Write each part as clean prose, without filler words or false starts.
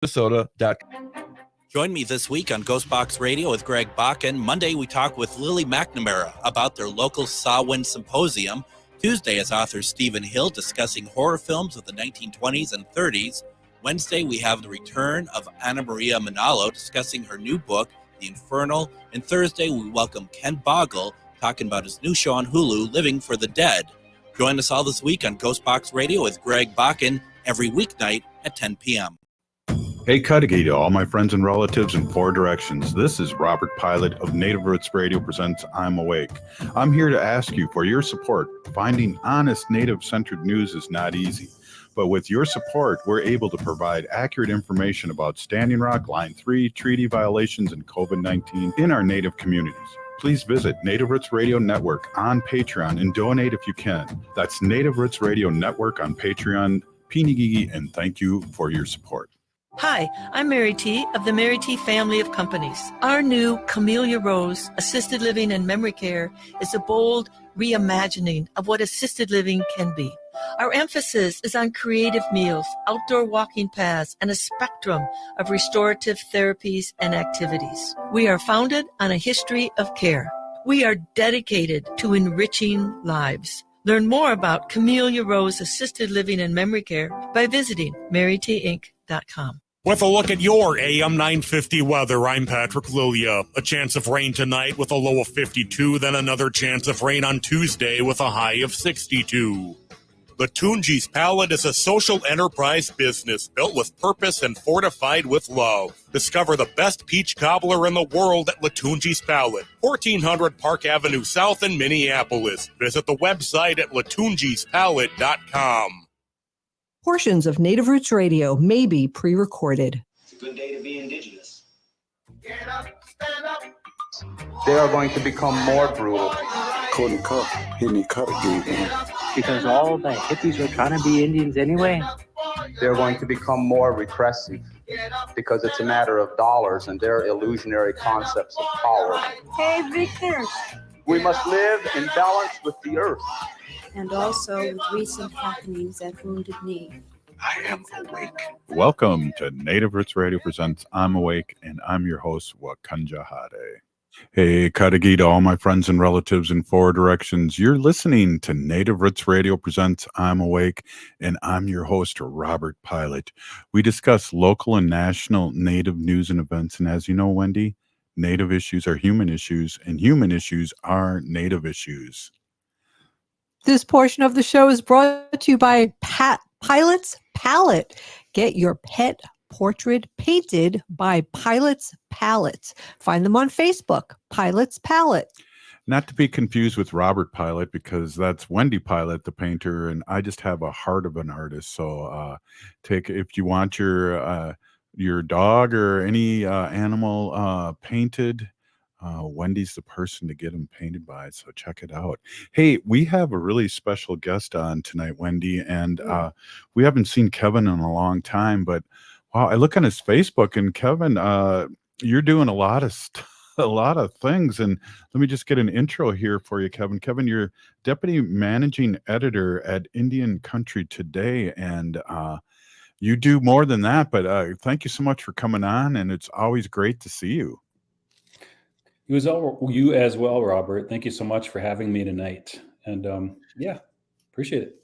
Minnesota.com. Join me this week on Ghostbox Radio with Greg Bakken. Monday, we talk with Lily McNamara about their local Samhain Symposium. Tuesday is author Stephen Hill discussing horror films of the 1920s and 30s. Wednesday, we have the return of Anna Maria Manalo discussing her new book, The Infernal. And Thursday, we welcome Ken Boggle talking about his new show on Hulu, Living for the Dead. Join us all this week on Ghostbox Radio with Greg Bakken every weeknight at 10 p.m. Hey, Cudahy to all my friends and relatives in four directions. This is Robert Pilot of Native Roots Radio presents I'm Awake. I'm here to ask you for your support. Finding honest Native-centered news is not easy. But with your support, we're able to provide accurate information about Standing Rock, Line 3, treaty violations, and COVID-19 in our Native communities. Please visit Native Roots Radio Network on Patreon and donate if you can. That's Native Roots Radio Network on Patreon. Pinigigi, and thank you for your support. Hi, I'm Mary T. of the Mary T. family of companies. Our new Camellia Rose Assisted Living and Memory Care is a bold reimagining of what assisted living can be. Our emphasis is on creative meals, outdoor walking paths, and a spectrum of restorative therapies and activities. We are founded on a history of care. We are dedicated to enriching lives. Learn more about Camellia Rose Assisted Living and Memory Care by visiting marytinc.com. With a look at your AM 950 weather, I'm Patrick Lilia. A chance of rain tonight with a low of 52, then another chance of rain on Tuesday with a high of 62. Latunji's Palette is a social enterprise business built with purpose and fortified with love. Discover the best peach cobbler in the world at Latunji's Palette, 1400 Park Avenue South in Minneapolis. Visit the website at latunjispalette.com. Portions of Native Roots Radio may be pre-recorded. It's a good day to be indigenous. Get up, stand up. They are going to become more brutal. Couldn't cut, hitting cut again. Because all the hippies are trying to be Indians anyway. They're going to become more repressive because it's a matter of dollars and their illusionary concepts of power. Hey, Victor. We must live in balance with the earth. And also with recent happenings at Wounded Knee. I am awake. Welcome to Native Roots Radio presents I'm Awake, and I'm your host, Wakanja Hade. Hey, Cudahy to all my friends and relatives in four directions. You're listening to Native Roots Radio presents I'm Awake, and I'm your host, Robert Pilot. We discuss local and national Native news and events, and as you know, Wendy, Native issues are human issues, and human issues are Native issues. This portion of the show is brought to you by Pilot's Palette. Get your pet portrait painted by Pilot's Palette. Find them on Facebook, Pilot's Palette. Not to be confused with Robert Pilot, because that's Wendy Pilot, the painter, and I just have a heart of an artist. So if you want your dog or any animal painted, Wendy's the person to get them painted by, so check it out. Hey, we have a really special guest on tonight, Wendy, and we haven't seen Kevin in a long time, but wow, I look on his Facebook, and Kevin, you're doing a lot of things, and let me just get an intro here for you, Kevin. Kevin, you're Deputy Managing Editor at Indian Country Today, and you do more than that, but thank you so much for coming on, and it's always great to see you. You as well, Robert. Thank you so much for having me tonight. And appreciate it.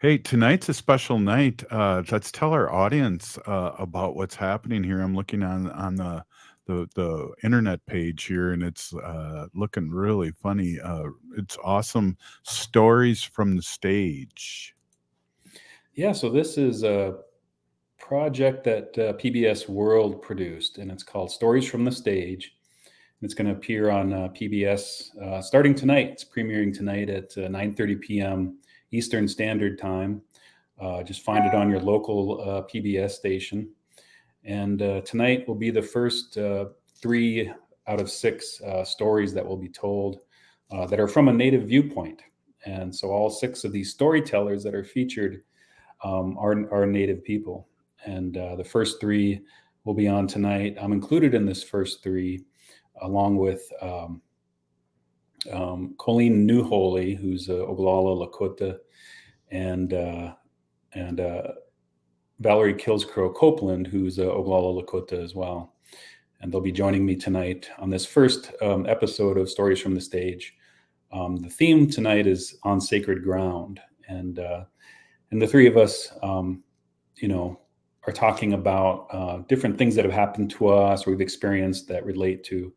Hey, tonight's a special night. Let's tell our audience about what's happening here. I'm looking on the internet page here, and it's looking really funny. It's awesome. Stories from the Stage. Yeah, so this is a project that PBS World produced, and it's called Stories from the Stage. It's going to appear on PBS starting tonight. It's premiering tonight at 9:30 p.m. Eastern Standard Time. Just find it on your local PBS station. And tonight will be the first 3 out of 6 stories that will be told that are from a Native viewpoint. And so all 6 of these storytellers that are featured are Native people. And the first 3 will be on tonight. I'm included in this first 3. Along with Colleen Newholy, who's Oglala Lakota, and Valerie Killscrow Copeland, who's Oglala Lakota as well. And they'll be joining me tonight on this first episode of Stories from the Stage. The theme tonight is on sacred ground, and the three of us, are talking about different things that have happened to us or we've experienced that relate to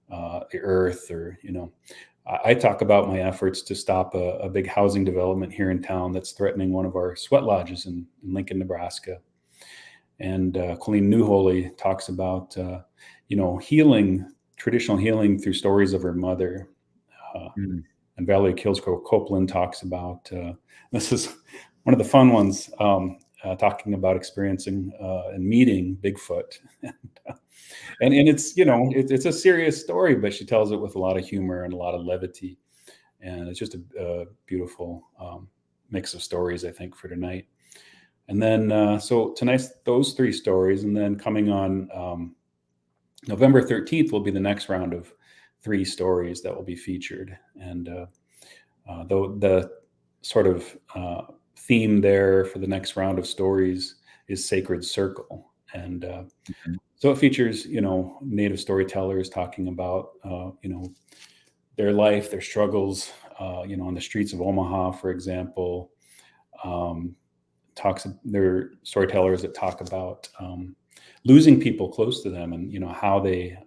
the earth, or I talk about my efforts to stop a big housing development here in town that's threatening one of our sweat lodges in Lincoln, Nebraska. And Colleen Newholy talks about healing, traditional healing through stories of her mother. And Valerie Killscrow Copeland talks about, this is one of the fun ones, talking about experiencing and meeting Bigfoot. and it's, it's a serious story, but she tells it with a lot of humor and a lot of levity. And it's just a beautiful mix of stories, I think, for tonight. And then, so tonight's those three stories, and then coming on November 13th will be the next round of 3 stories that will be featured. And the sort of theme there for the next round of stories is Sacred Circle. And so it features, Native storytellers talking about, their life, their struggles, on the streets of Omaha, for example. They're storytellers that talk about losing people close to them, and how they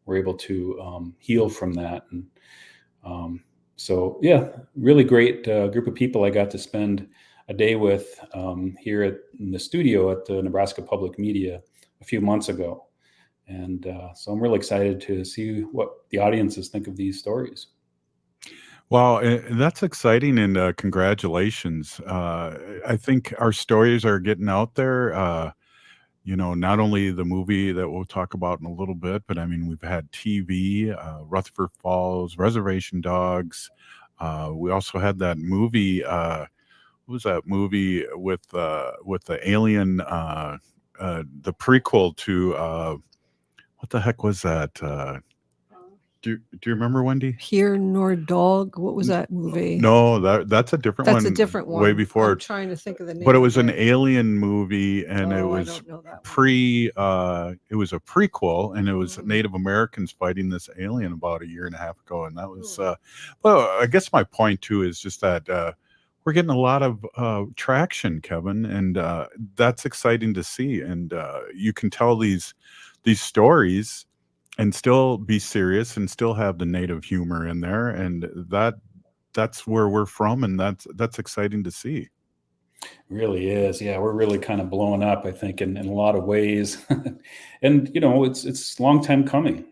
were able to heal from that. And so yeah, really great group of people I got to spend a day with here in the studio at the Nebraska Public Media a few months ago. And so I'm really excited to see what the audiences think of these stories. Well, that's exciting, and congratulations. I think our stories are getting out there. Not only the movie that we'll talk about in a little bit, but I mean, we've had TV, Rutherford Falls, Reservation Dogs. We also had that movie. What was that movie with the alien? The prequel to what the heck was that? Do you remember, Wendy? Here Nor Dog. What was that movie? No, that's a different one. That's a different one. Way before. I'm trying to think of the name. But it was of an alien movie, and it was I don't know that it was a prequel, and it was Native Americans fighting this alien about a year and a half ago. And that was, well, I guess my point too is just that we're getting a lot of traction, Kevin, and that's exciting to see. And you can tell these stories and still be serious and still have the Native humor in there, and that's where we're from, and that's exciting to see. It really is. Yeah, we're really kind of blowing up, I think, in a lot of ways. And it's a long time coming.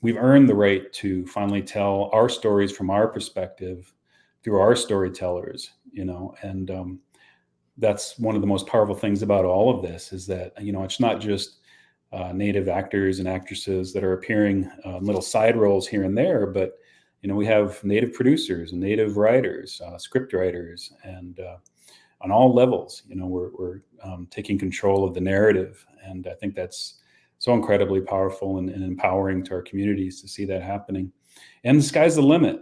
We've earned the right to finally tell our stories from our perspective through our storytellers, and that's one of the most powerful things about all of this, is that it's not just Native actors and actresses that are appearing in little side roles here and there, but we have Native producers and Native writers, script writers, and on all levels, we're taking control of the narrative, and I think that's so incredibly powerful and empowering to our communities to see that happening. And the sky's the limit.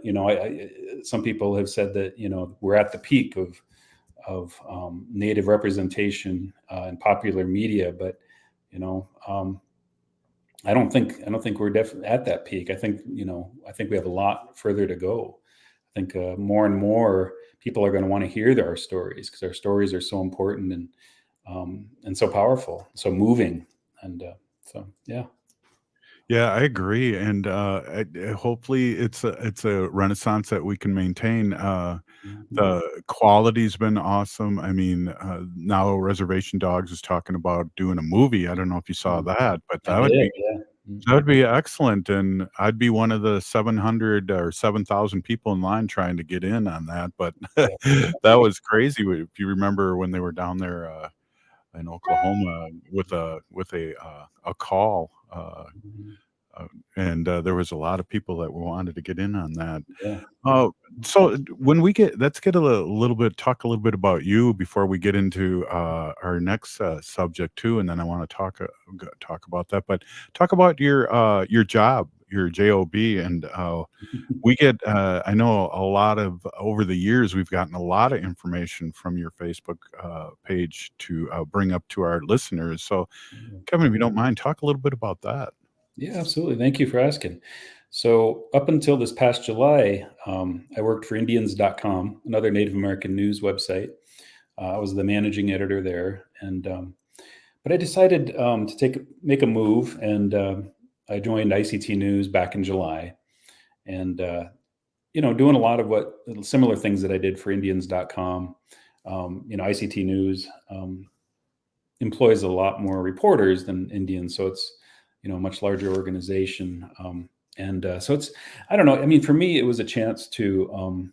Some people have said that we're at the peak of Native representation in popular media, but I don't think we're definitely at that peak. I think we have a lot further to go. I think more and more people are going to want to hear our stories, because our stories are so important and so powerful, so moving, and so yeah. Yeah, I agree, and hopefully it's a renaissance that we can maintain. The quality's been awesome. I mean, now Reservation Dogs is talking about doing a movie. I don't know if you saw that, but that would be excellent, and I'd be one of the 700 or 7,000 people in line trying to get in on that. But that was crazy. If you remember when they were down there in Oklahoma with a call. and there was a lot of people that wanted to get in on that. Yeah. So when let's get little bit, talk a little bit about you before we get into our next subject too, and then I want to talk about that. But talk about your job, your job, and we get. I know a lot of over the years we've gotten a lot of information from your Facebook page to bring up to our listeners. So, Kevin, if you don't mind, talk a little bit about that. Yeah, absolutely. Thank you for asking. So up until this past July, I worked for Indians.com, another Native American news website. I was the managing editor there, and but I decided to make a move, and I joined ICT News back in July, and doing a lot of similar things that I did for Indians.com. ICT News employs a lot more reporters than Indians, so it's a much larger organization. So it's, I don't know. I mean, for me, it was a chance to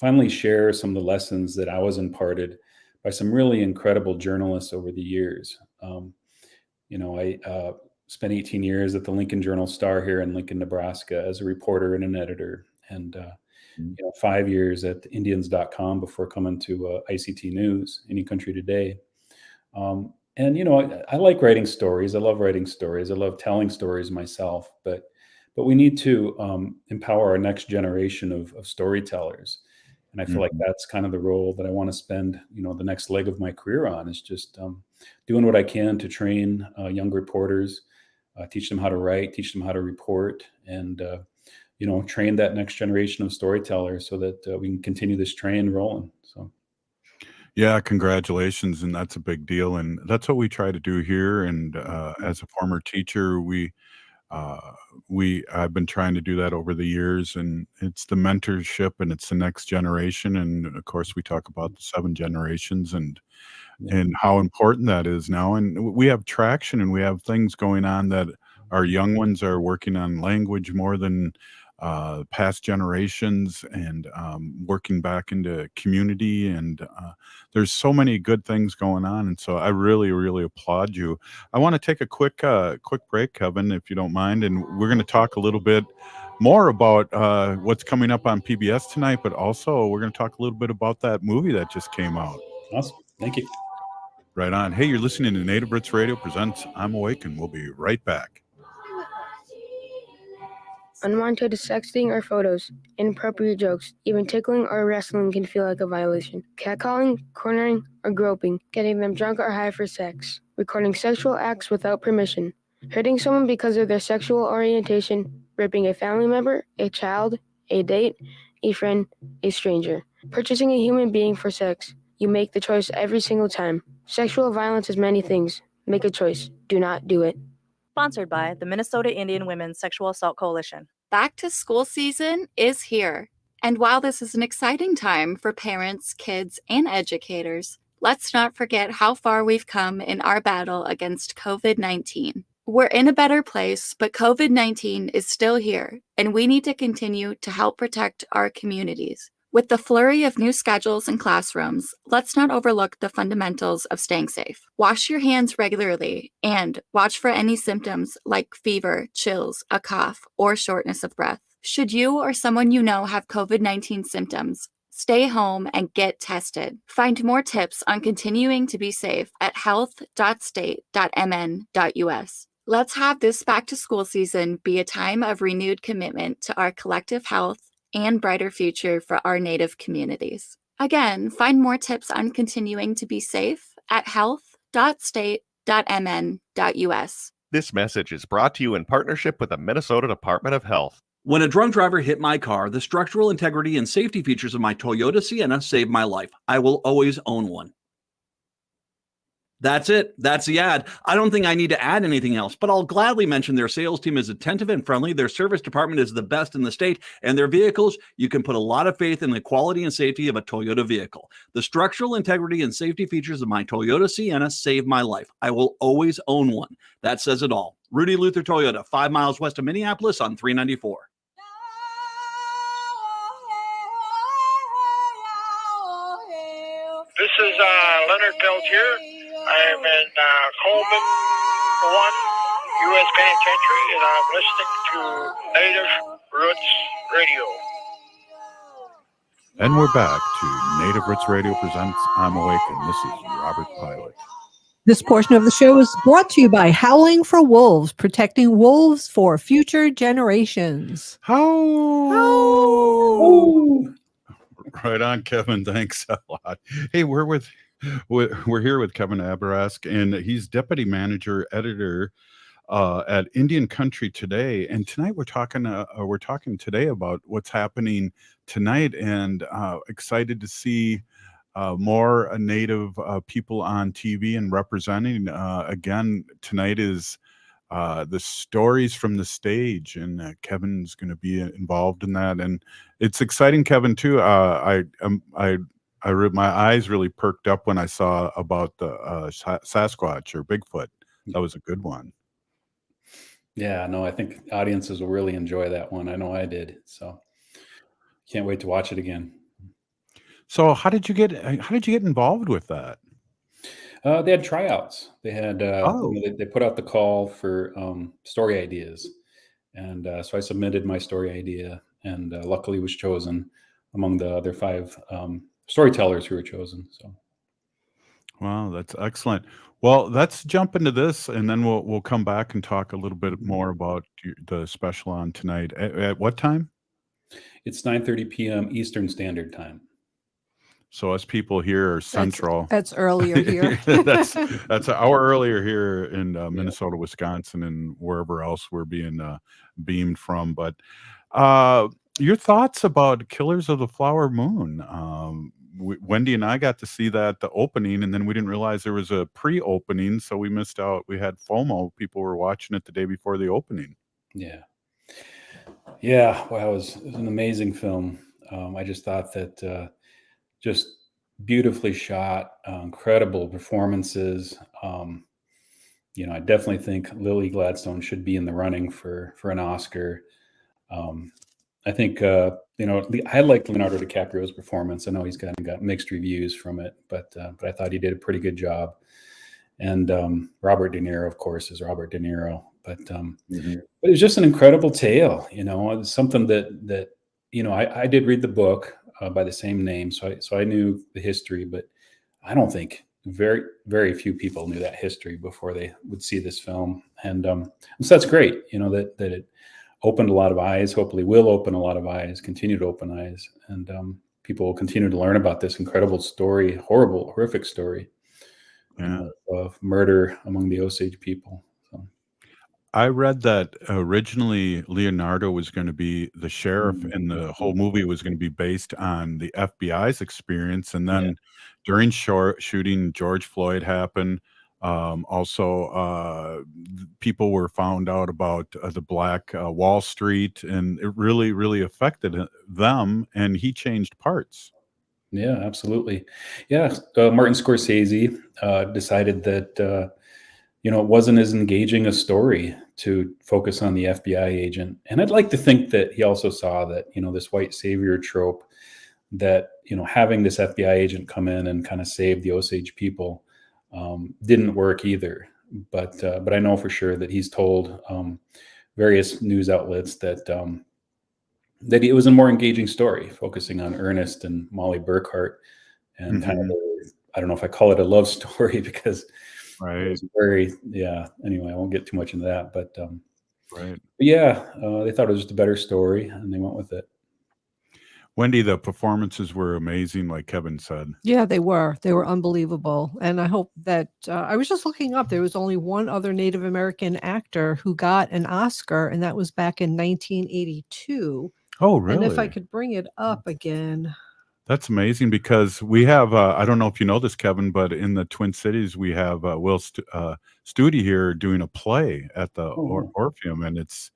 finally share some of the lessons that I was imparted by some really incredible journalists over the years. I spent 18 years at the Lincoln Journal-Star here in Lincoln, Nebraska as a reporter and an editor, and 5 years at Indians.com before coming to ICT News, Any Country Today. I like writing stories. I love writing stories. I love telling stories myself, but we need to empower our next generation of storytellers. And I feel like that's kind of the role that I want to spend, the next leg of my career on, is just doing what I can to train young reporters, teach them how to write, teach them how to report, and, train that next generation of storytellers so that we can continue this train rolling. So. Yeah, congratulations, and that's a big deal, and that's what we try to do here. And as a former teacher, I've been trying to do that over the years, and it's the mentorship, and it's the next generation, and of course, we talk about the 7 generations and how important that is now. And we have traction, and we have things going on that our young ones are working on language more than past generations, and working back into community, and there's so many good things going on, and so I really, really applaud you. I want to take a quick break, Kevin, if you don't mind, and we're going to talk a little bit more about what's coming up on PBS tonight, but also we're going to talk a little bit about that movie that just came out. Awesome. Thank you. Right on. Hey, you're listening to Native Roots Radio presents I'm Awake, and we'll be right back. Unwanted sexting or photos, inappropriate jokes, even tickling or wrestling can feel like a violation. Catcalling, cornering, or groping, getting them drunk or high for sex, recording sexual acts without permission, hurting someone because of their sexual orientation, raping a family member, a child, a date, a friend, a stranger, purchasing a human being for sex. You make the choice every single time. Sexual violence is many things. Make a choice. Do not do it. Sponsored by the Minnesota Indian Women's Sexual Assault Coalition. Back to school season is here. And while this is an exciting time for parents, kids, and educators, let's not forget how far we've come in our battle against COVID-19. We're in a better place, but COVID-19 is still here, and we need to continue to help protect our communities. With the flurry of new schedules and classrooms, let's not overlook the fundamentals of staying safe. Wash your hands regularly and watch for any symptoms like fever, chills, a cough, or shortness of breath. Should you or someone you know have COVID-19 symptoms, stay home and get tested. Find more tips on continuing to be safe at health.state.mn.us. Let's have this back-to-school season be a time of renewed commitment to our collective health and brighter future for our Native communities. Again, find more tips on continuing to be safe at health.state.mn.us. This message is brought to you in partnership with the Minnesota Department of Health. When a drunk driver hit my car, the structural integrity and safety features of my Toyota Sienna saved my life. I will always own one. That's it. That's the ad. I don't think I need to add anything else, but I'll gladly mention their sales team is attentive and friendly. Their service department is the best in the state, and their vehicles, you can put a lot of faith in the quality and safety of a Toyota vehicle. The structural integrity and safety features of my Toyota Sienna saved my life. I will always own one. That says it all. Rudy Luther Toyota, 5 miles west of Minneapolis on 394. This is Leonard Peltier. I am in Coleman 1, U.S. Penitentiary, and I'm listening to Native Roots Radio. And we're back to Native Roots Radio presents I'm Awake, and this is Robert Pilot. This portion of the show is brought to you by Howling for Wolves, protecting wolves for future generations. Right on, Kevin. Thanks a lot. Hey, we're here with Kevin Abourezk, and he's deputy manager editor at Indian Country Today. And tonight we're talking today about what's happening tonight, and excited to see more Native people on TV and representing. Again, tonight is the stories from the stage, and Kevin's going to be involved in that, and it's exciting, Kevin, too. My eyes really perked up when I saw about the Sasquatch or Bigfoot. That was a good one. Yeah, no, I think audiences will really enjoy that one. I know I did, so can't wait to watch it again. So, how did you get involved with that? They had tryouts. They had they put out the call for story ideas, and so I submitted my story idea, and luckily was chosen among the other 5 storytellers who were chosen. So, wow, that's excellent. Well, let's jump into this, and then we'll come back and talk a little bit more about the special on tonight. At what time? It's 9:30 p.m. Eastern Standard Time. So us people here are central. That's earlier here. that's an hour earlier here in Minnesota, Wisconsin, and wherever else we're being beamed from. But your thoughts about Killers of the Flower Moon? Wendy and I got to see the opening, and then we didn't realize there was a pre-opening, so we missed out. We had FOMO. People were watching it the day before the opening. Yeah. Wow, it was an amazing film. I just thought that just beautifully shot, incredible performances. I definitely think Lily Gladstone should be in the running for an Oscar. I think I like Leonardo DiCaprio's performance. I know he's got mixed reviews from it, but I thought he did a pretty good job. And Robert De Niro, of course, is Robert De Niro. But it was just an incredible tale. It's something that I did read the book by the same name, so I knew the history, but I don't think very, very few people knew that history before they would see this film. And so that's great, that it opened a lot of eyes, hopefully will open a lot of eyes, continue to open eyes, and people will continue to learn about this incredible story, horrific story of murder among the Osage people. So. I read that originally Leonardo was going to be the sheriff, and the whole movie was going to be based on the FBI's experience. And then during shooting, George Floyd happened. Also, people were found out about the Black Wall Street, and it really, really affected them, and he changed parts. Yeah, absolutely. Yeah, Martin Scorsese decided that it wasn't as engaging a story to focus on the FBI agent. And I'd like to think that he also saw that, this white savior trope, that, having this FBI agent come in and kind of save the Osage people didn't work either. But I know for sure that he's told various news outlets that it was a more engaging story, focusing on Ernest and Molly Burkhart, and kind of, I don't know if I call it a love story because it was anyway, I won't get too much into that, but they thought it was just a better story, and they went with it. Wendy, the performances were amazing, like Kevin said. Yeah, they were unbelievable. And I hope that I was just looking up, there was only one other Native American actor who got an Oscar, and that was back in 1982. Oh, really? And if I could bring it up again. That's amazing, because we have, I don't know if you know this, Kevin, but in the Twin Cities, we have Will Studi here doing a play at the Orpheum, and it's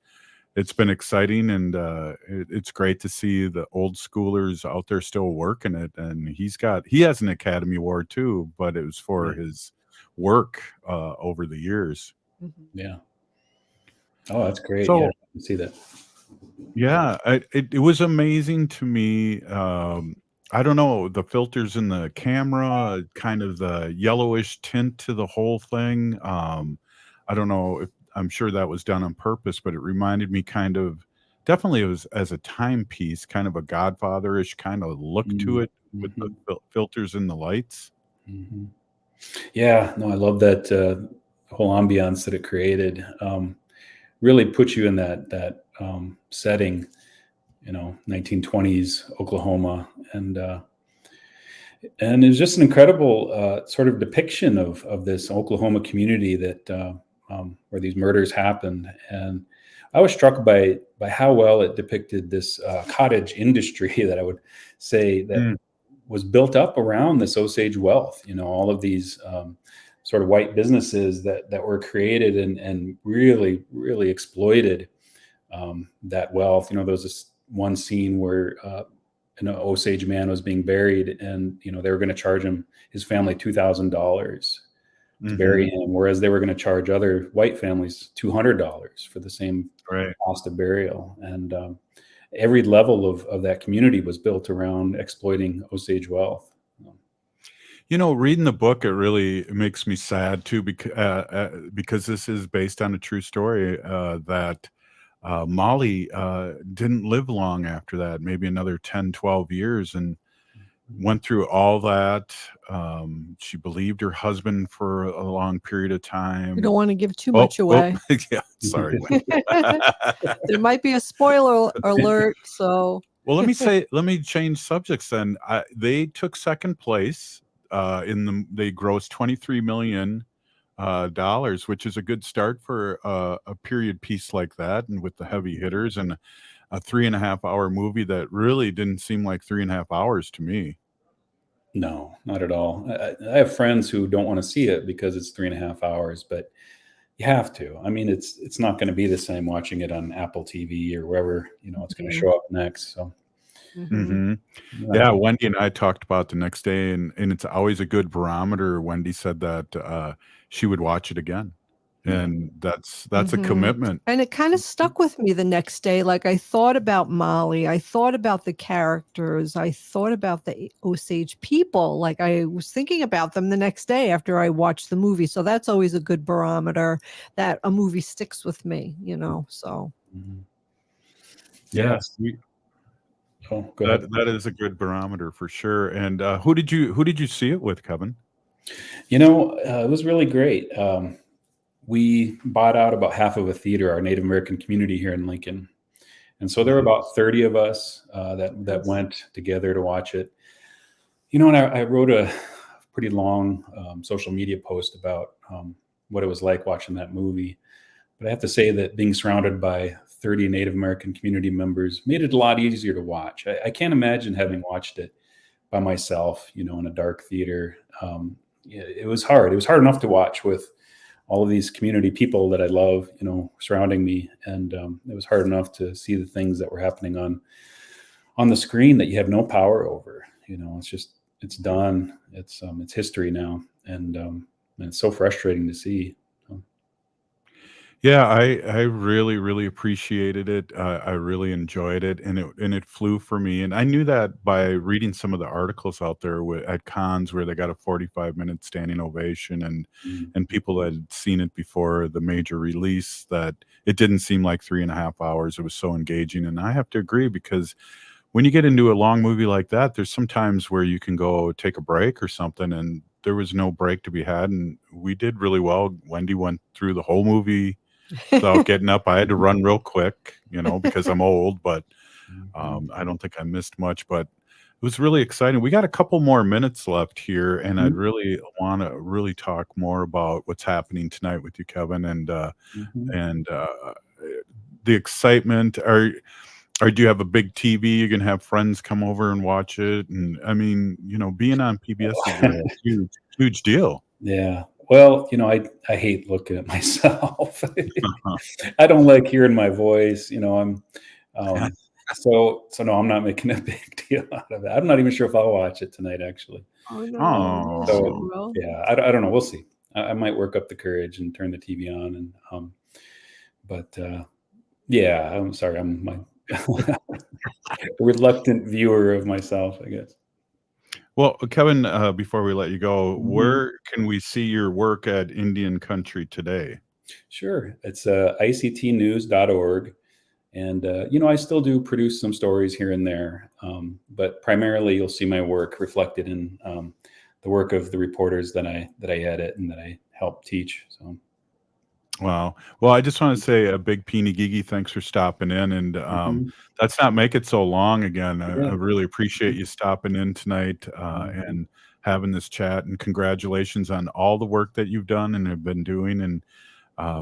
been exciting, and it's great to see the old schoolers out there still working it. And he has an Academy Award too, but it was for his work over the years. Yeah. Oh, that's great. So, yeah, I can see that. Yeah, it was amazing to me. I don't know, the filters in the camera, kind of the yellowish tint to the whole thing. I don't know if I'm sure that was done on purpose, but it reminded me kind of, definitely it was as a timepiece, kind of a Godfather-ish kind of look to it with the filters and the lights. Mm-hmm. Yeah, no, I love that whole ambiance that it created. Really put you in that setting, 1920s Oklahoma, and it was just an incredible sort of depiction of this Oklahoma community that where these murders happened. And I was struck by how well it depicted this cottage industry that I would say that was built up around this Osage wealth. All of these sort of white businesses that were created and really, really exploited that wealth. There was this one scene where an Osage man was being buried, and they were going to charge his family $2,000 to bury him, whereas they were going to charge other white families $200 for the same cost of burial. And every level of that community was built around exploiting Osage wealth. Reading the book, it makes me sad too, because this is based on a true story that Molly didn't live long after that, maybe another 10, 12 years, and went through all that. She believed her husband for a long period of time. You don't want to give too much away. Yeah, sorry. There might be a spoiler alert. So, well, let me change subjects then. They took second place. They grossed $23 million, which is a good start for a period piece like that, and with the heavy hitters, and a 3.5-hour movie that really didn't seem like 3.5 hours to me. No, not at all. I have friends who don't want to see it because it's 3.5 hours, but you have to. I mean, it's not going to be the same watching it on Apple TV or wherever it's going to show up next. So. Yeah, Wendy and I talked about the next day, and it's always a good barometer. Wendy said that she would watch it again, and that's a commitment. And it kind of stuck with me the next day. Like, I thought about Molly, I thought about the characters, I thought about the Osage people. Like, I was thinking about them the next day after I watched the movie. So that's always a good barometer that a movie sticks with me. So yes. That is a good barometer for sure. And who did you see it with, Kevin? It was really great. We bought out about half of a theater, our Native American community here in Lincoln, and so there were about 30 of us that went together to watch it. And I wrote a pretty long social media post about what it was like watching that movie. But I have to say that being surrounded by 30 Native American community members made it a lot easier to watch. I can't imagine having watched it by myself, in a dark theater. It was hard. It was hard enough to watch with all of these community people that I love, surrounding me. And it was hard enough to see the things that were happening on the screen that you have no power over. It's done. It's history now. And it's so frustrating to see. Yeah, I really, really appreciated it. I really enjoyed it, and it flew for me. And I knew that by reading some of the articles out there at cons where they got a 45-minute standing ovation, and people that had seen it before the major release, that it didn't seem like 3.5 hours. It was so engaging, and I have to agree, because when you get into a long movie like that, there's some times where you can go take a break or something, and there was no break to be had, and we did really well. Wendy went through the whole movie without getting up. I had to run real quick, because I'm old, but I don't think I missed much, but it was really exciting. We got a couple more minutes left here, and I'd really want to really talk more about what's happening tonight with you, Kevin, and the excitement. Or do you have a big TV? You're going to have friends come over and watch it? And I mean, being on PBS is a huge, huge deal. Yeah. Well, I hate looking at myself. I don't like hearing my voice. I'm so no, I'm not making a big deal out of it. I'm not even sure if I'll watch it tonight, actually. Oh no. So yeah, I don't know. We'll see. I might work up the courage and turn the TV on, and yeah, I'm sorry. I'm my reluctant viewer of myself, I guess. Well, Kevin, before we let you go, where can we see your work at Indian Country today? Sure. It's ictnews.org. And, I still do produce some stories here and there, but primarily you'll see my work reflected in the work of the reporters that I edit and that I help teach. So, wow. Well, I just want to say a big Peeny Gigi, thanks for stopping in, and let's not make it so long again. I really appreciate you stopping in tonight and having this chat, and congratulations on all the work that you've done and have been doing, and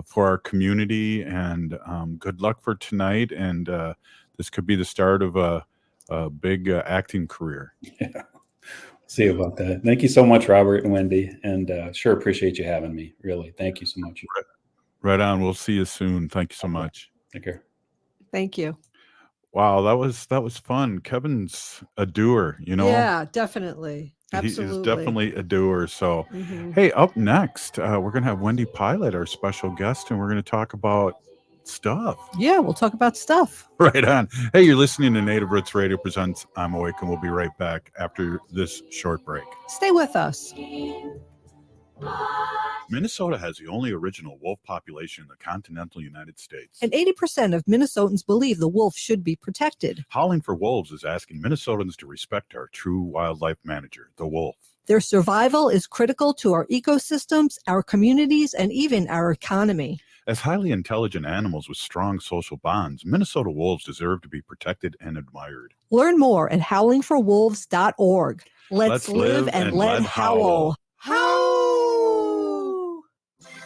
for our community, and good luck for tonight. And this could be the start of a big acting career. Yeah. See about that. Thank you so much, Robert and Wendy, and sure appreciate you having me. Really, thank you so much. Right on. We'll see you soon. Thank you so much. Take care. Thank you. Wow, that was fun. Kevin's a doer, Yeah, definitely. Absolutely. He is definitely a doer. So, hey, up next, we're going to have Wendy Pilot, our special guest, and we're going to talk about stuff. Yeah, we'll talk about stuff. Right on. Hey, you're listening to Native Roots Radio Presents I'm Awake, and we'll be right back after this short break. Stay with us. Minnesota has the only original wolf population in the continental United States. And 80% of Minnesotans believe the wolf should be protected. Howling for Wolves is asking Minnesotans to respect our true wildlife manager, the wolf. Their survival is critical to our ecosystems, our communities, and even our economy. As highly intelligent animals with strong social bonds, Minnesota wolves deserve to be protected and admired. Learn more at howlingforwolves.org. Let's live and let howl.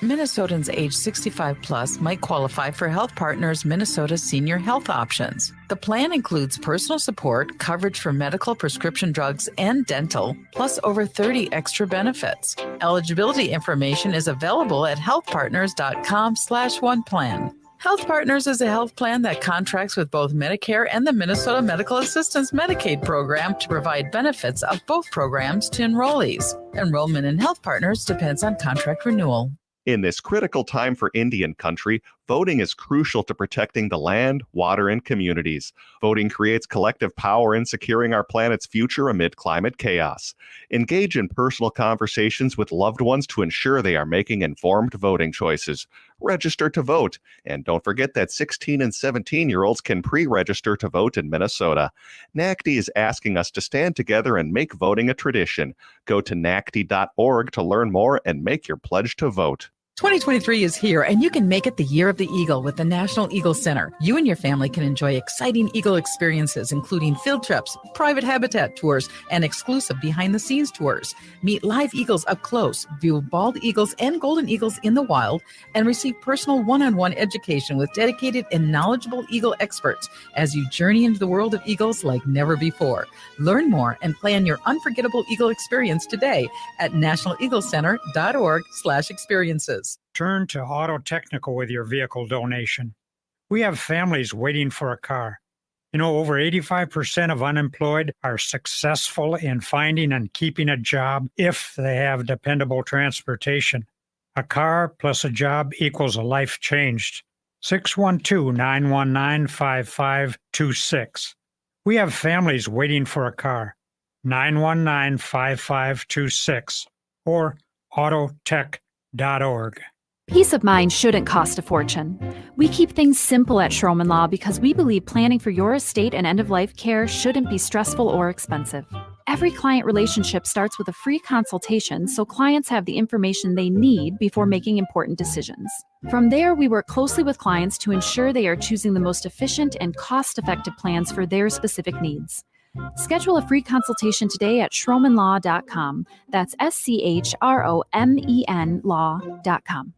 Minnesotans age 65 plus might qualify for Health Partners Minnesota Senior Health Options. The plan includes personal support, coverage for medical, prescription drugs, and dental, plus over 30 extra benefits. Eligibility information is available at healthpartners.com/oneplan. Health Partners is a health plan that contracts with both Medicare and the Minnesota Medical Assistance Medicaid program to provide benefits of both programs to enrollees. Enrollment in Health Partners depends on contract renewal. In this critical time for Indian country, voting is crucial to protecting the land, water, and communities. Voting creates collective power in securing our planet's future amid climate chaos. Engage in personal conversations with loved ones to ensure they are making informed voting choices. Register to vote. And don't forget that 16 and 17-year-olds can pre-register to vote in Minnesota. NACD is asking us to stand together and make voting a tradition. Go to NACD.org to learn more and make your pledge to vote. 2023 is here, and you can make it the year of the Eagle with the National Eagle Center. You and your family can enjoy exciting Eagle experiences, including field trips, private habitat tours, and exclusive behind-the-scenes tours. Meet live eagles up close, view bald eagles and golden eagles in the wild, and receive personal one-on-one education with dedicated and knowledgeable eagle experts as you journey into the world of eagles like never before. Learn more and plan your unforgettable Eagle experience today at nationaleaglecenter.org/experiences. Turn to Auto Technical with your vehicle donation. We have families waiting for a car. Over 85% of unemployed are successful in finding and keeping a job if they have dependable transportation. A car plus a job equals a life changed. 612-919-5526. We have families waiting for a car. 919-5526 or autotech.org. Peace of mind shouldn't cost a fortune. We keep things simple at Schroman Law because we believe planning for your estate and end-of-life care shouldn't be stressful or expensive. Every client relationship starts with a free consultation so clients have the information they need before making important decisions. From there, we work closely with clients to ensure they are choosing the most efficient and cost-effective plans for their specific needs. Schedule a free consultation today at schromenlaw.com. That's SCHROMEN law.com.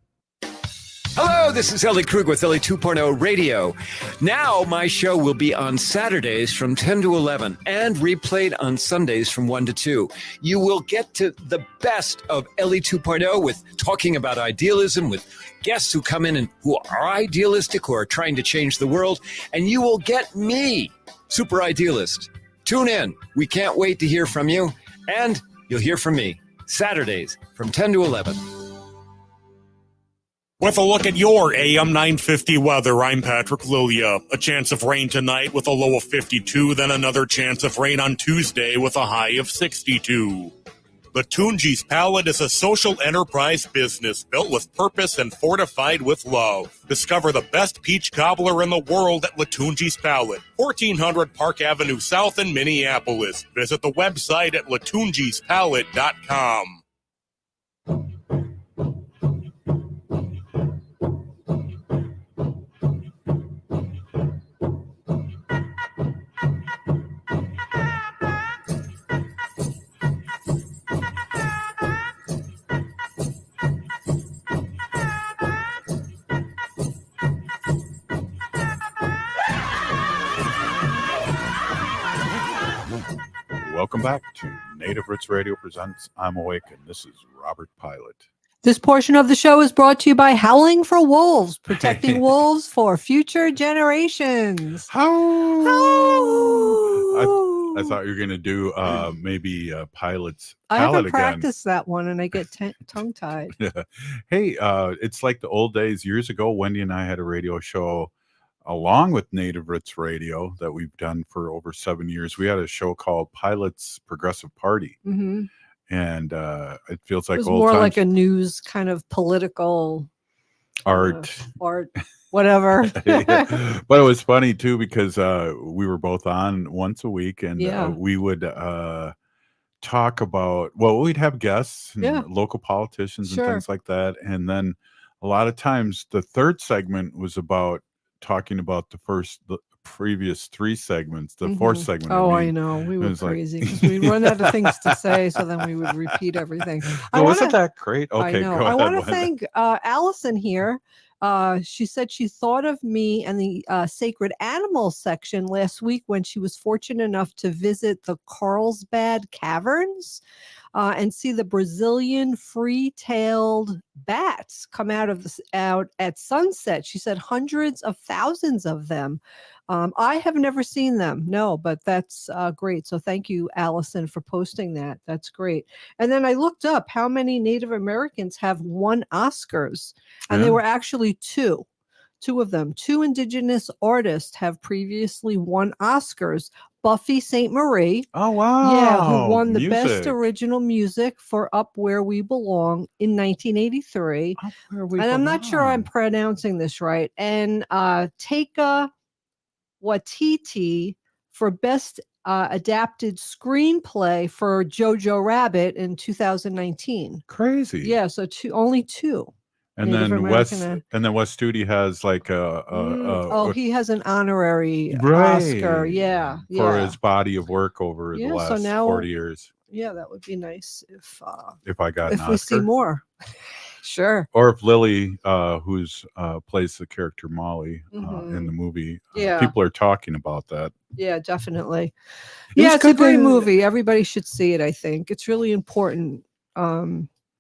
Hello, this is Ellie Krug with Ellie 2.0 Radio. Now my show will be on Saturdays from 10 to 11 and replayed on Sundays from 1 to 2. You will get to the best of Ellie 2.0 with talking about idealism with guests who come in and who are idealistic, who are trying to change the world. And you will get me, Super Idealist. Tune in. We can't wait to hear from you. And you'll hear from me Saturdays from 10 to 11. With a look at your AM 950 weather, I'm Patrick Lilia. A chance of rain tonight with a low of 52, then another chance of rain on Tuesday with a high of 62. Latunji's Palette is a social enterprise business built with purpose and fortified with love. Discover the best peach cobbler in the world at Latunji's Palette, 1400 Park Avenue South in Minneapolis. Visit the website at latunjispalette.com. Welcome back to Native Roots Radio presents I'm Awake, and this is Robert Pilot. This portion of the show is brought to you by Howling for Wolves, protecting wolves for future generations. I thought you were going to do maybe Pilot's I Palette haven't again. practiced that one, and I get tongue-tied. Hey, it's like the old days. Years ago, Wendy and I had a radio show along with Native Roots Radio that we've done for over 7 years. We had a show called Pilot's Progressive Party. Mm-hmm. And it feels like it was old more times. like a news kind of political art, whatever. But it was funny too because we were both on once a week, and we would talk about, well, we'd have guests and local politicians and things like that, and then a lot of times the third segment was about talking about the previous 3 segments. The fourth segment, I know, we were crazy because we'd run out of things to say, so then we would repeat everything. Wasn't that great? Okay, I know. go ahead. I want to thank Allison here. She said she thought of me and the sacred animals section last week when she was fortunate enough to visit the Carlsbad Caverns and see the Brazilian free-tailed bats come out at sunset. She said hundreds of thousands of them. I have never seen them, no, but that's great. So thank you, Allison, for posting that. That's great. And then I looked up how many Native Americans have won Oscars, and they were actually 2 of them. 2 Indigenous artists have previously won Oscars. Buffy St. Marie. Oh, wow. Yeah, who won the Best Original Music for Up Where We Belong in 1983. I'm not sure I'm pronouncing this right. And Taika Waititi for Best Adapted Screenplay for Jojo Rabbit in 2019. Crazy. Yeah, so only 2. And then Wes Studi has like he has an honorary Oscar. Yeah, for his body of work over the last 40 years. Yeah, that would be nice if I got an Oscar. We see more. Sure. Or if Lily, who's plays the character Molly in the movie, people are talking about that. Yeah, definitely. It's a great movie. Everybody should see it. I think it's really important.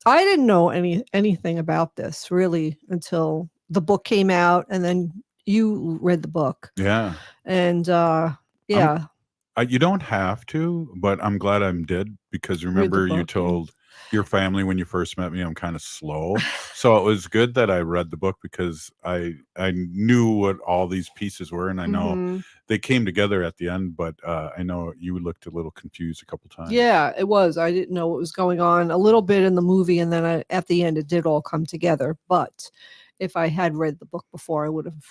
I didn't know anything about this really until the book came out, and then you read the book. Yeah. And you don't have to, but I'm glad I did, because remember you told your family when you first met me I'm kind of slow. So it was good that I read the book, because I knew what all these pieces were, and I know they came together at the end, but I know you looked a little confused a couple times. Yeah, it was. I didn't know what was going on a little bit in the movie, and then at the end it did all come together. But if I had read the book before, I would have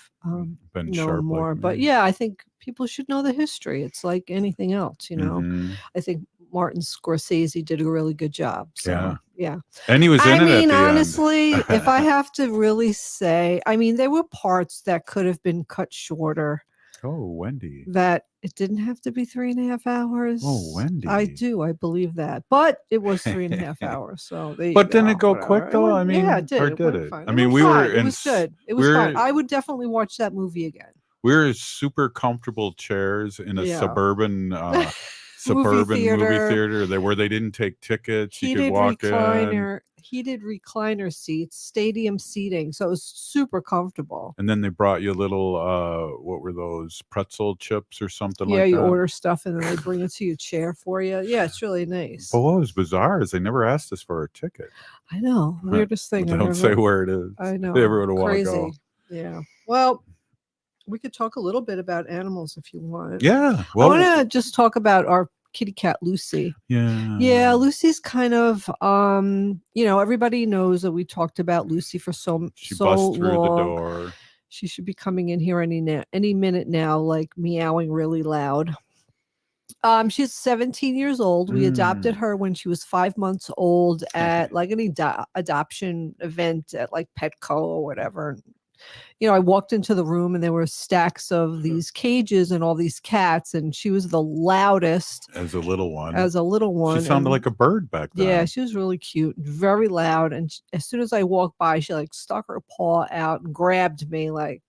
been known more. But I think people should know the history. It's like anything else, you know. I think Martin Scorsese did a really good job. So, yeah. And he was in it at the end. Honestly, if I have to really say, there were parts that could have been cut shorter. Oh, Wendy. That it didn't have to be 3.5 hours. Oh, Wendy. I believe that. But it was 3.5 hours. So didn't it go quick though? It did. Or did it? We were in. It was good. It was fun. I would definitely watch that movie again. We were in super comfortable chairs in a suburban movie theater where they didn't take tickets. You could walk in. Heated recliner seats, stadium seating, so it was super comfortable. And then they brought you a little what were those, pretzel chips or something like that? Yeah, you order stuff and then they bring it to your chair for you. Yeah, it's really nice. But what was bizarre is they never asked us for a ticket. I know, weirdest thing. They don't say where it is. I know, everyone want to go. Yeah, well, we could talk a little bit about animals if you want. Yeah, well, I want to just talk about our kitty cat Lucy. Yeah. Yeah, Lucy's kind of everybody knows that we talked about Lucy for so She so busts through the long. door. She should be coming in here any minute now, like meowing really loud. She's 17 years old. We adopted her when she was 5 months old at like an adoption event at like Petco or whatever. I walked into the room and there were stacks of these cages and all these cats, and she was the loudest As a little one. She sounded like a bird back then. Yeah, she was really cute, very loud. And as soon as I walked by, she like stuck her paw out and grabbed me, like,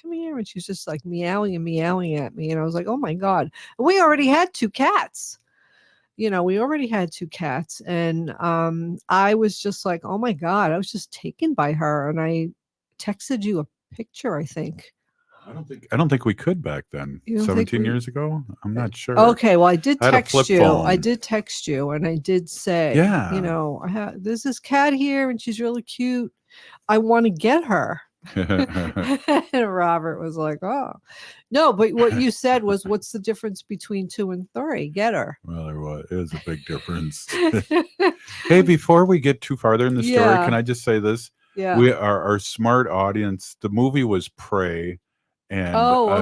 come here. And she's just like meowing and meowing at me. And I was like, oh my God. And we already had 2 cats. And I was just like, oh my God, I was just taken by her. And I texted you a picture, I think. I don't think we could back then. You don't think 17 we- years ago? I'm not sure. Okay, well, I did I had a text flip you. phone. I did text you, and I did say, there's this cat here, and she's really cute. I want to get her. And Robert was like, oh, no, but what you said was, what's the difference between 2 and 3? Get her. Well, there was. It was a big difference. Hey, before we get too farther in the story, Yeah. can I just say this? Yeah. We are our smart audience. The movie was Prey, and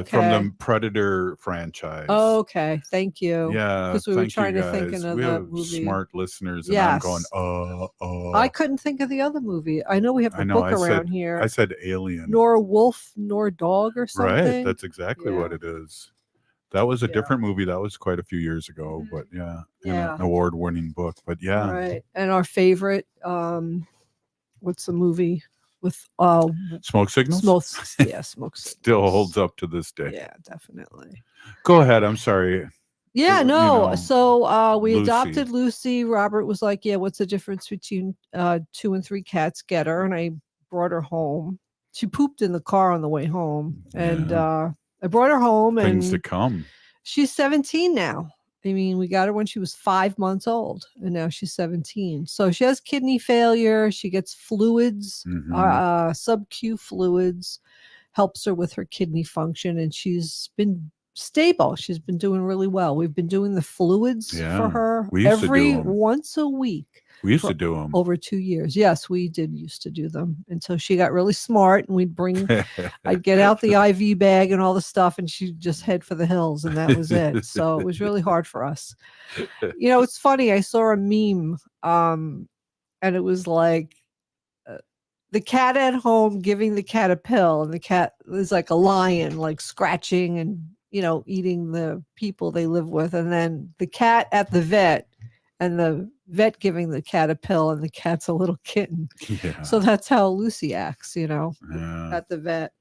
from okay. the Predator franchise. Oh, okay. Thank you. Yeah, Because we were thank trying you to think guys. of We the have movie. smart listeners, and I'm going, Yes. I couldn't think of the other movie. I know we have I the know. book around here. I said Alien. Nor wolf, nor dog, or something. Right. That's exactly what it is. That was a different movie. That was quite a few years ago, but yeah, Yeah. an award-winning book. But yeah, Right. And our favorite, what's the movie with Smoke Signals. Smoke Signals. Still holds up to this day. Yeah, definitely. Go ahead. I'm sorry. Yeah, no. So we Lucy. adopted Lucy. Robert was like, yeah, what's the difference between 2 and 3 cats? Get her. And I brought her home. She pooped in the car on the way home. And I brought her home. Things and to come. She's 17 now. I mean, we got her when she was 5 months old, and now she's 17. So she has kidney failure. She gets fluids, sub-Q fluids, helps her with her kidney function, and she's been stable. She's been doing really well. We've been doing the fluids for her We used to do 'em. once a week. We used for to do them. over 2 years. Yes, we did used to do them until she got really smart, and I'd get out the IV bag and all the stuff, and she'd just head for the hills, and that was it. So it was really hard for us. It's funny. I saw a meme, and it was like the cat at home giving the cat a pill, and the cat is like a lion, like scratching and eating the people they live with, and then the cat at the vet, and the vet giving the cat a pill, and the cat's a little kitten. Yeah. So that's how Lucy acts, at the vet.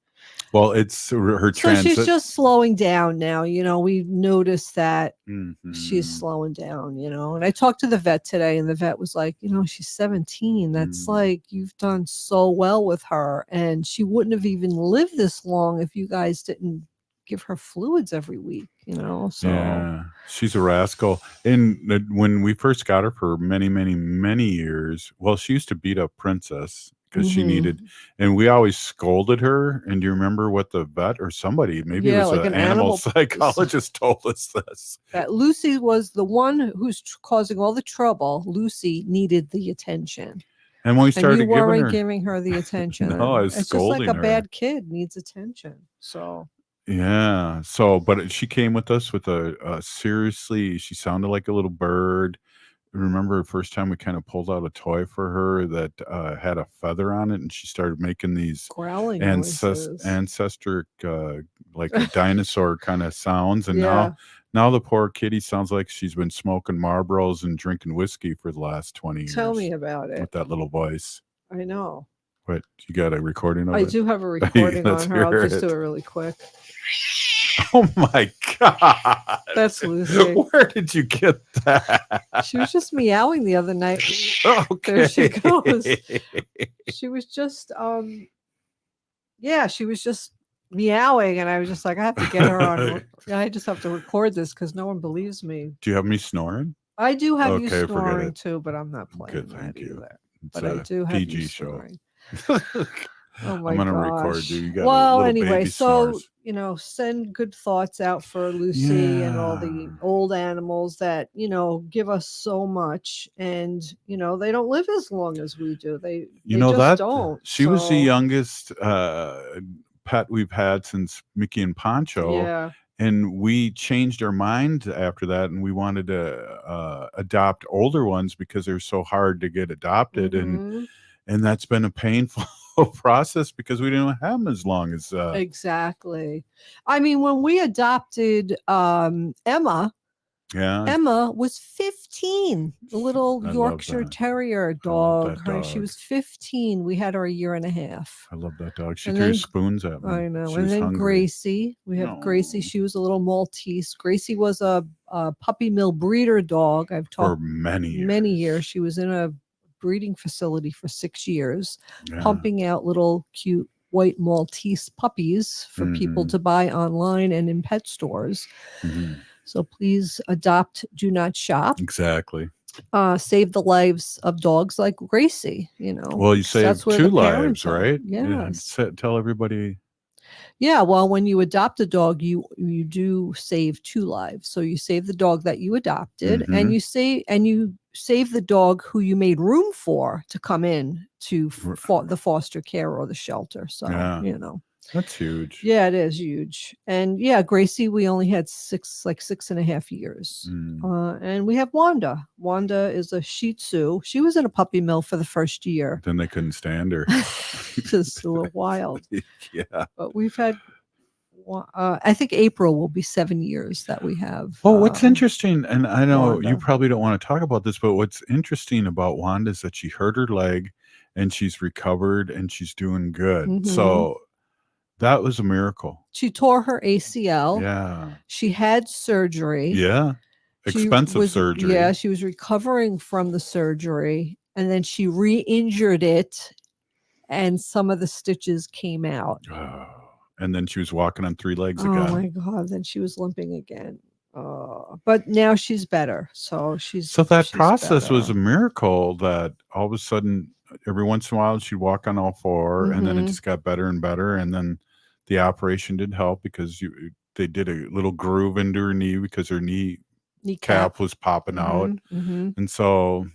Well, it's her So transit. she's just slowing down now. We noticed that Mm-hmm. she's slowing down, And I talked to the vet today, and the vet was like, she's 17. That's like, you've done so well with her. And she wouldn't have even lived this long if you guys didn't give her fluids every week, so Yeah, she's a rascal. And when we first got her for many, many, many years, well, she used to beat up Princess because she needed, and we always scolded her. And do you remember what the vet or somebody, maybe it was like an animal psychologist, told us this? that Lucy was the one who's causing all the trouble. Lucy needed the attention. And when we started you weren't giving her the attention. No, I was it's just like scolding a her. bad kid needs attention. So Yeah. So, but she came with us with seriously, she sounded like a little bird. Remember the first time we kind of pulled out a toy for her that had a feather on it, and she started making these growling noises. ancestor like a dinosaur kind of sounds. And now the poor kitty sounds like she's been smoking Marlboros and drinking whiskey for the last 20 years. Tell me about it. With that little voice. I know. But you got a recording of it? I do have a recording on Let's her. I'll hear just it. do it really quick. Oh my God. That's Lucy. Where did you get that? She was just meowing the other night. Okay. There she goes. She was just she was just meowing, and I was just like, I have to get her on. I just have to record this because no one believes me. Do you have me snoring? I do have you Okay, forget snoring it. too, but I'm not playing Good, that thank you. either. It's But I a do have PG you show. snoring. Oh my I'm gonna record you. gosh. You got a Well, little anyway, baby so snores. send good thoughts out for Lucy and all Yeah. the old animals that give us so much, and they don't live as long as we do. They just That don't. she was the So youngest pet we've had since Mickey and Poncho. yeah. And we changed our mind after that, and we wanted to adopt older ones because they're so hard to get adopted, Mhm. and that's been a painful process because we didn't have them as long as Exactly. I mean, when we adopted Emma yeah. was 15, the little I love Yorkshire that. Terrier I love dog. that She dog. was 15. We had her a year and a half. I love that dog. She And threw then spoons at me. I know. She And was then hungry. Gracie. We have Gracie. She was a little Maltese. Gracie was a puppy mill breeder dog. I've For taught many years. many years. She was in a breeding facility for 6 years, Yeah. pumping out little cute white Maltese puppies for people Mhm. to buy online and in pet stores. Mhm. So please adopt, do not shop. Exactly. Save the lives of dogs like Gracie, Well, you because saved that's where 2 the lives, parents are. right? Yes. Tell everybody. Yeah, well, when you adopt a dog, you do save 2 lives. So you save the dog that you adopted, and Mhm. you save the dog who you made room for to come in to the foster care or the shelter. So, Yeah. That's huge. yeah, it is huge. And yeah, Gracie, we only had 6.5 years. And we have Wanda. Wanda is a Shih Tzu. She was in a puppy mill for the first year. Then they couldn't stand her. Just a little wild. Yeah. But we've had, I think April will be 7 years that we have. Well, what's interesting, and I know you Wanda. probably don't want to talk about this, but what's interesting about Wanda is that she hurt her leg and she's recovered and she's doing good. Mhm. So that was a miracle. She tore her ACL. Yeah. She had surgery. Yeah. She Expensive surgery. Yeah, she was recovering from the surgery, and then she re-injured it, and some of the stitches came out. And then she was walking on 3 legs Oh again. my God! Then she was limping again. But now she's better. So So that process was a better. miracle that all of a sudden, every once in a while, she'd walk on all 4, and then it Mhm. just got better and better. And then the operation did help because they did a little groove into her knee because her knee cap was popping out. Mhm. And so,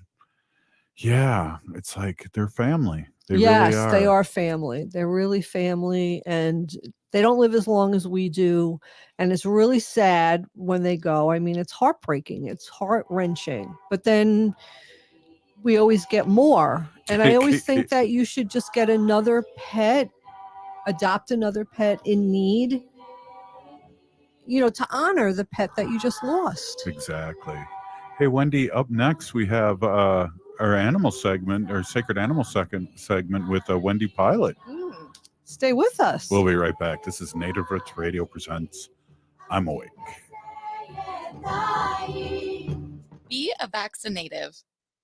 yeah, it's like they're family. They really Yes, are. they are family. They're really family, and they don't live as long as we do. And it's really sad when they go. I mean, it's heartbreaking. It's heart-wrenching. But then we always get more. And I always think that you should just get another pet, adopt another pet in need, to honor the pet that you just lost. Exactly. Hey, Wendy, up next we have our animal segment, or sacred animal segment with Wendy Pilot. Stay with us. We'll be right back. This is Native Roots Radio presents I'm Awake. Be a vaccinative.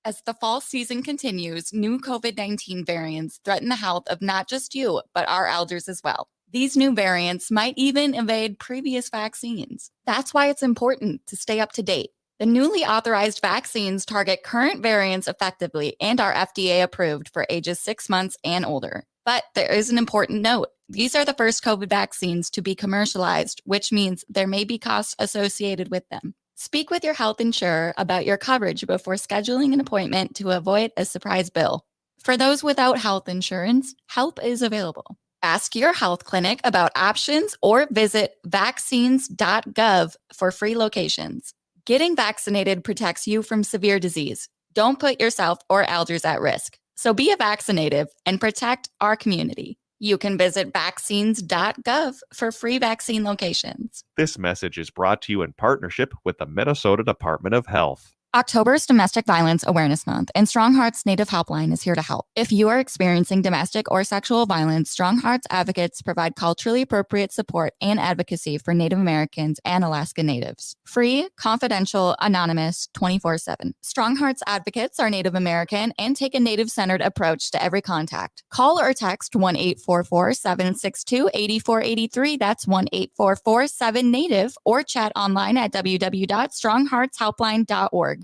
As the fall season continues, new COVID-19 variants threaten the health of not just you, but our elders as well. These new variants might even evade previous vaccines. That's why it's important to stay up to date. The newly authorized vaccines target current variants effectively and are FDA approved for ages 6 months and older. But there is an important note. These are the first COVID vaccines to be commercialized, which means there may be costs associated with them. Speak with your health insurer about your coverage before scheduling an appointment to avoid a surprise bill. For those without health insurance, help is available. Ask your health clinic about options or visit vaccines.gov for free locations. Getting vaccinated protects you from severe disease. Don't put yourself or elders at risk. So be a vaccinative and protect our community. You can visit vaccines.gov for free vaccine locations. This message is brought to you in partnership with the Minnesota Department of Health. October's Domestic Violence Awareness Month, and Strong Hearts Native Helpline is here to help. If you are experiencing domestic or sexual violence, Strong Hearts advocates provide culturally appropriate support and advocacy for Native Americans and Alaska Natives. Free, confidential, anonymous, 24/7. Strong Hearts advocates are Native American and take a Native-centered approach to every contact. Call or text 1-844-762-8483. That's 1-844-7-NATIVE, or chat online at www.strongheartshelpline.org.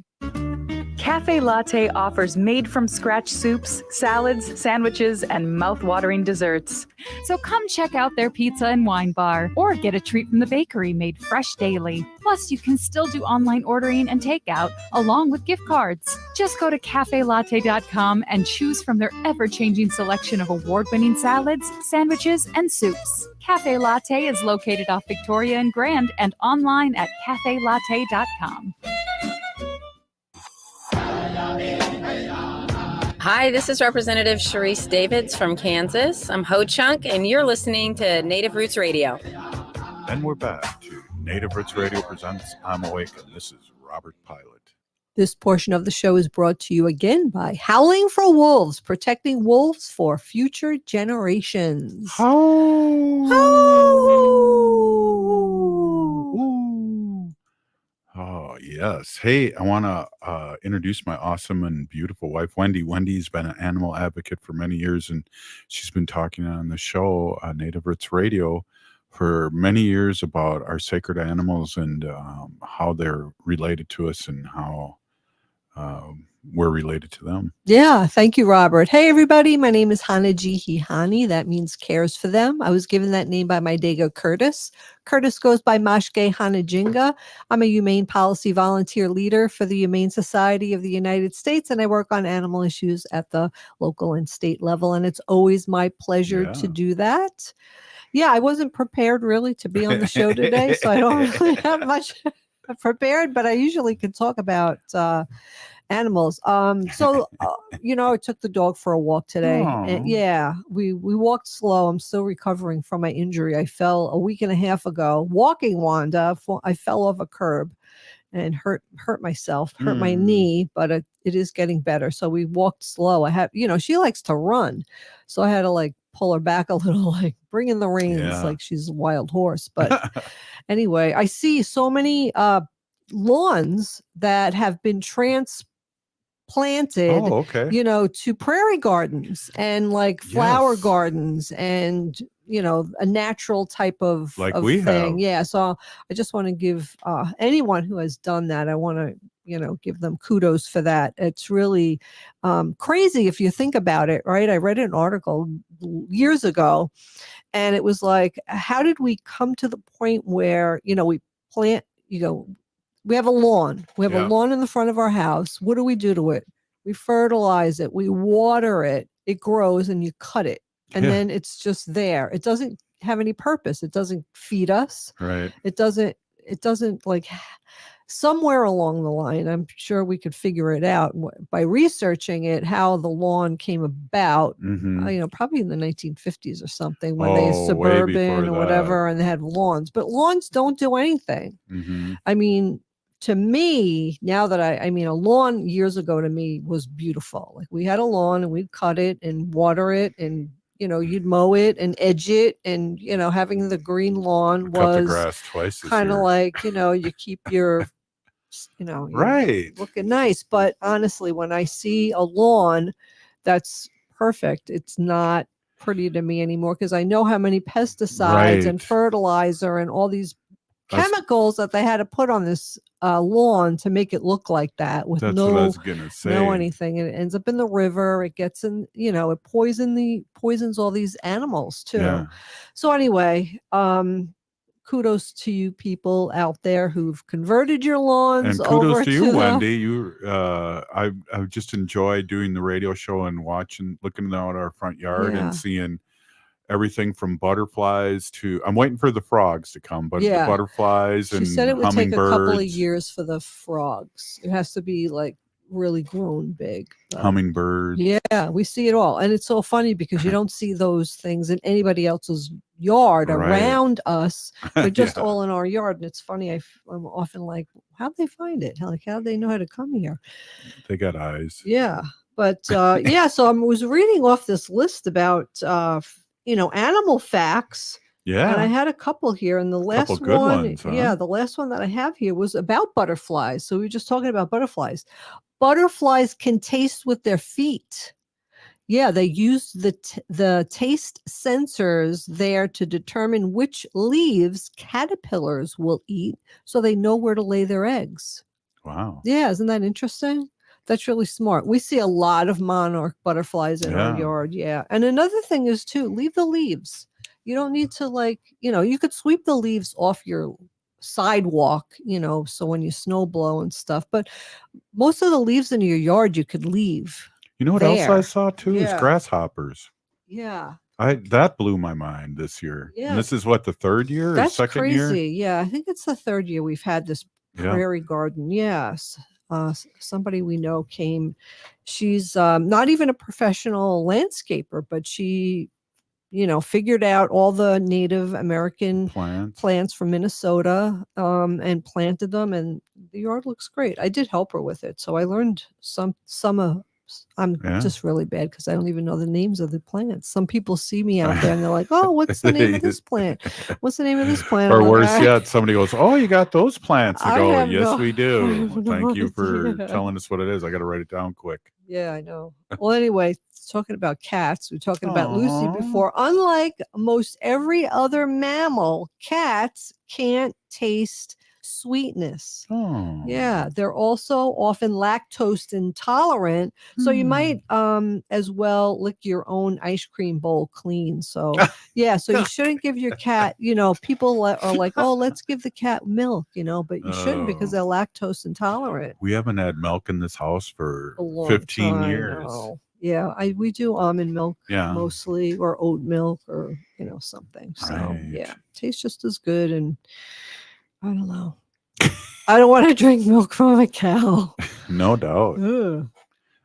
Cafe Latte offers made-from-scratch soups, salads, sandwiches, and mouth-watering desserts. So come check out their pizza and wine bar, or get a treat from the bakery made fresh daily. Plus, you can still do online ordering and takeout, along with gift cards. Just go to cafelatte.com and choose from their ever-changing selection of award-winning salads, sandwiches, and soups. Cafe Latte is located off Victoria and Grand and online at cafelatte.com. Hi, this is Representative Sharice Davids from Kansas. I'm Ho Chunk, and you're listening to Native Roots Radio. And we're back to Native Roots Radio presents I'm Awake, and this is Robert Pilot. This portion of the show is brought to you again by Howling for Wolves, protecting wolves for future generations. Oh, yes. Hey, I want to introduce my awesome and beautiful wife, Wendy. Wendy's been an animal advocate for many years, and she's been talking on the show, Native Roots Radio, for many years about our sacred animals and how they're related to us and how we're related to them. Yeah, thank you, Robert. Hey, everybody. My name is Hanaji Hihani. That means cares for them. I was given that name by my Dago Curtis. Curtis goes by Mashke Hanajinga. I'm a humane policy volunteer leader for the Humane Society of the United States, and I work on animal issues at the local and state level, and it's always my pleasure to do that. Yeah, I wasn't prepared really to be on the show today, so I don't really have much prepared, but I usually can talk about animals. So I took the dog for a walk today. And yeah, we walked slow. I'm still recovering from my injury. I fell a week and a half ago walking Wanda. I fell off a curb and hurt myself, hurt my knee, but it is getting better. So we walked slow. I have, she likes to run. So I had to pull her back a little, bring in the reins, like she's a wild horse. But anyway, I see so many lawns that have been transplanted, to prairie gardens and flower gardens and, a natural type of we thing. have. Yeah. So I just want to give anyone who has done that, I want to, give them kudos for that. It's really crazy if you think about it, right? I read an article years ago and it was like, how did we come to the point where, we plant, we have a lawn. We have a lawn in the front of our house. What do we do to it? We fertilize it. We water it. It grows and you cut it. And then it's just there. It doesn't have any purpose. It doesn't feed us. Right. It doesn't somewhere along the line, I'm sure we could figure it out by researching it, how the lawn came about, probably in the 1950s or something when they suburban or whatever, and they had lawns, but lawns don't do anything. I mean, to me, now that a lawn years ago to me was beautiful. We had a lawn and we'd cut it and water it and, you'd mow it and edge it. And, having the green lawn was cut the grass twice kind of you keep your, right, looking nice. But honestly, when I see a lawn that's perfect, it's not pretty to me anymore because I know how many pesticides and fertilizer and all these chemicals that they had to put on this lawn to make it look like that with what I was gonna say. no anything, and it ends up in the river. It gets in, it poisons all these animals too. Yeah. So anyway, kudos to you people out there who've converted your lawns. And kudos over to you, the Wendy. You, I just enjoy doing the radio show and looking out our front yard and seeing everything from butterflies to, I'm waiting for the frogs to come, but the butterflies and she said it would take a couple of hummingbirds. years for the frogs. It has to be really grown big. Hummingbirds. Yeah, we see it all. And it's so funny because you don't see those things in anybody else's yard around us. They're just all in our yard. And it's funny. I'm often like, how'd they find it? How'd they know how to come here? They got eyes. Yeah. But so I was reading off this list about, animal facts. Yeah. And I had a couple here. And the last one, the last one that I have here was about butterflies. So we were just talking about butterflies. Butterflies can taste with their feet. Yeah, they use the taste sensors there to determine which leaves caterpillars will eat so they know where to lay their eggs. Wow. Yeah, isn't that interesting? That's really smart. We see a lot of monarch butterflies in our yard. Yeah. And another thing is too, leave the leaves. You don't need to you could sweep the leaves off your sidewalk, so when you snow blow and stuff, but most of the leaves in your yard you could leave. You know what else I saw too is grasshoppers. Yeah. That blew my mind this year. Yeah. And this is what, the third year or second year? That's crazy. Yeah, I think it's the third year we've had this prairie garden. Yes. Somebody we know came. She's not even a professional landscaper, but she figured out all the Native American plants from Minnesota and planted them, and the yard looks great. I did help her with it, so I learned some I'm just really bad because I don't even know the names of the plants. Some people see me out there and they're like, "Oh, what's the name of this plant? What's the name of this plant?" Or I'm like, worse yet, somebody goes, "Oh, you got those plants." I go, have "Yes, no- we I do. have no Thank you for idea." telling us what it is. I got to write it down quick." Yeah, I know. Well, anyway, talking about cats, we were talking about Lucy before. Unlike most every other mammal, cats can't taste sweetness. Yeah, they're also often lactose intolerant, so you might as well lick your own ice cream bowl clean. So yeah, so you shouldn't give your cat, people are like, "Oh, let's give the cat milk," but you shouldn't because they're lactose intolerant. We haven't had milk in this house for A long 15 time, years. no. Yeah, we do almond milk mostly, or oat milk, or something. So yeah, tastes just as good, and I don't know. I don't want to drink milk from a cow. No doubt. Ugh.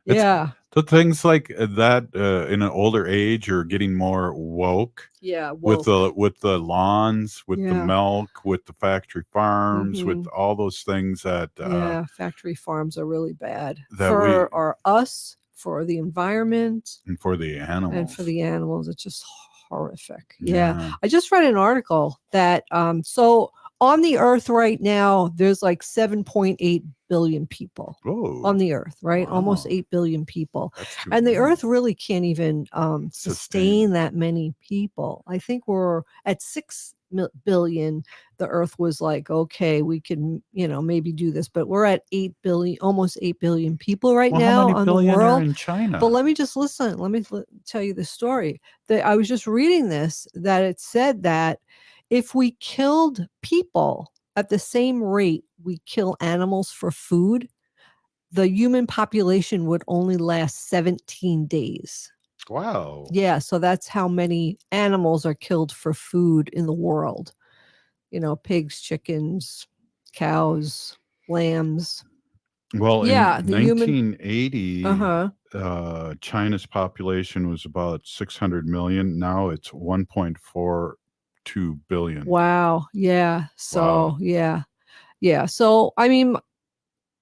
It's- Yeah. So things like that in an older age are getting more woke. Yeah, with the lawns, with the Yeah. milk, with the factory farms, with all those things that Yeah, factory farms are really bad that for us, for the environment, and for the animals. and for the animals. It's just horrific. Yeah. I just read an article that so on the earth right now, there's like 7.8 billion people on the earth, right? Almost 8 billion people. And the earth really can't even sustain that many people. I think we're at 6 billion. The earth was like, okay, we can, maybe do this, but we're at 8 billion, almost 8 billion people right Well, now how many on the billion are world. in China? But let me just listen. Let me tell you the story. That I was just reading this, that it said that if we killed people at the same rate we kill animals for food, the human population would only last 17 days. Wow. Yeah, so that's how many animals are killed for food in the world. Pigs, chickens, cows, lambs. Well, Yeah, in the human- 1980, China's population was about 600 million. Now it's 1.42 billion. Wow. Yeah. So, yeah. Yeah. So, I mean,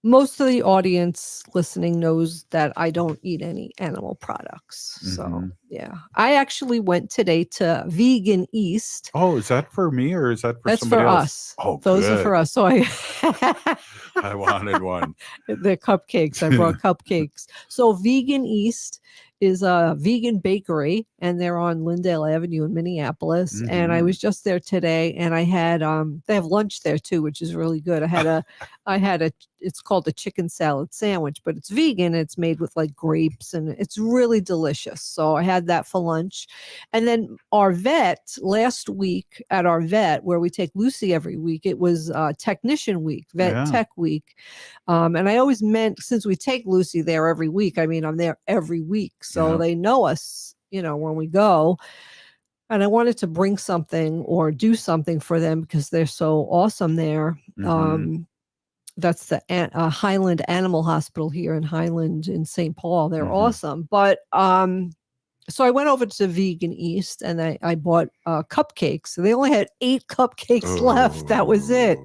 most of the audience listening knows that I don't eat any animal products. So, yeah. I actually went today to Vegan East. Oh, is that for me or is that for That's somebody for else? us. Oh, Those good. are for us. So I wanted one. The cupcakes. I brought cupcakes. So Vegan East is a vegan bakery, and they're on Lyndale Avenue in Minneapolis. And I was just there today, and I had they have lunch there too, which is really good. I had a it's called a chicken salad sandwich, but it's vegan. It's made with like grapes, and it's really delicious. So I had that for lunch. And then our vet last week at our vet, where we take Lucy every week, it was technician week, vet tech week. And I always meant, since we take Lucy there every week, I mean, I'm there every week. So they know us, when we go. And I wanted to bring something or do something for them because they're so awesome there. That's the Highland Animal Hospital here in Highland in St. Paul. They're awesome. But so I went over to Vegan East and I bought cupcakes. They only had 8 cupcakes left. That was it.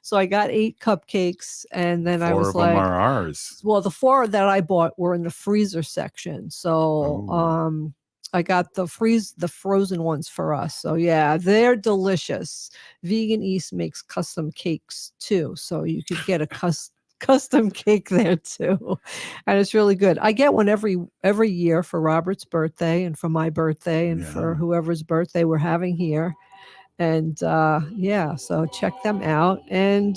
So I got 8 cupcakes, and then I was 4 of like, them are ours. well, the 4 that I bought were in the freezer section. So I got the frozen ones for us. So yeah, they're delicious. Vegan East makes custom cakes too. So you could get a custom cake there too. And it's really good. I get one every year for Robert's birthday and for my birthday and for whoever's birthday we're having here. And so check them out, and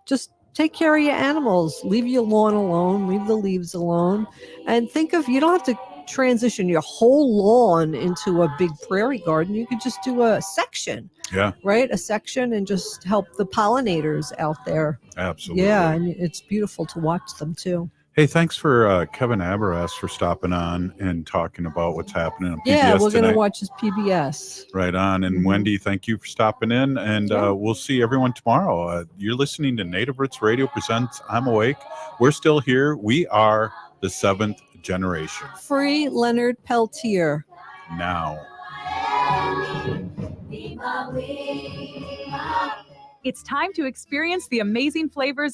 just take care of your animals. Leave your lawn alone, leave the leaves alone. And think of, you don't have to transition your whole lawn into a big prairie garden. You could just do a section. Yeah. Right? A section, and just help the pollinators out there. Absolutely. Yeah, and it's beautiful to watch them too. Hey, thanks for Kevin Abourezk for stopping on and talking about what's happening on PBS Yeah, we're going tonight. to watch his PBS. Right on. And Wendy, thank you for stopping in. And we'll see everyone tomorrow. You're listening to Native Roots Radio presents I'm Awake. We're still here. We are the 7th generation. Free Leonard Peltier. Now. It's time to experience the amazing flavors of